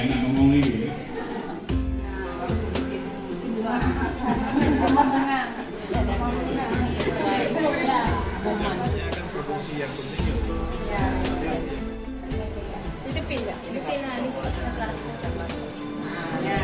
enak ngomong ini. Yang penting hidupin ya, hidupin ini sebentar. Ya.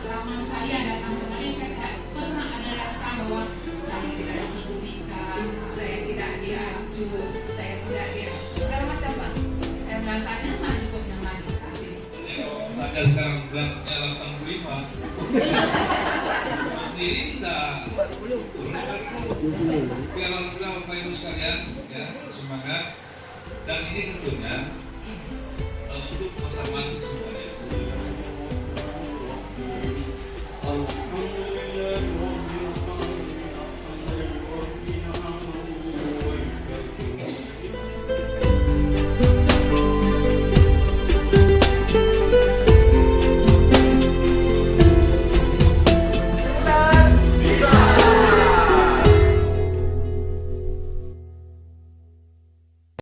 Selama saya datang kemari, saya tidak pernah ada rasa bahwa saya tidak dipedulikan, saya tidak diacu, saya tidak segala macam Pak. Saya merasa nyaman, cukup nyaman asli. Saya sekarang beratnya 85. Sendiri bisa 20. Biar alhamdulillah Bapak Ibu sekalian ya semangat, dan ini tentunya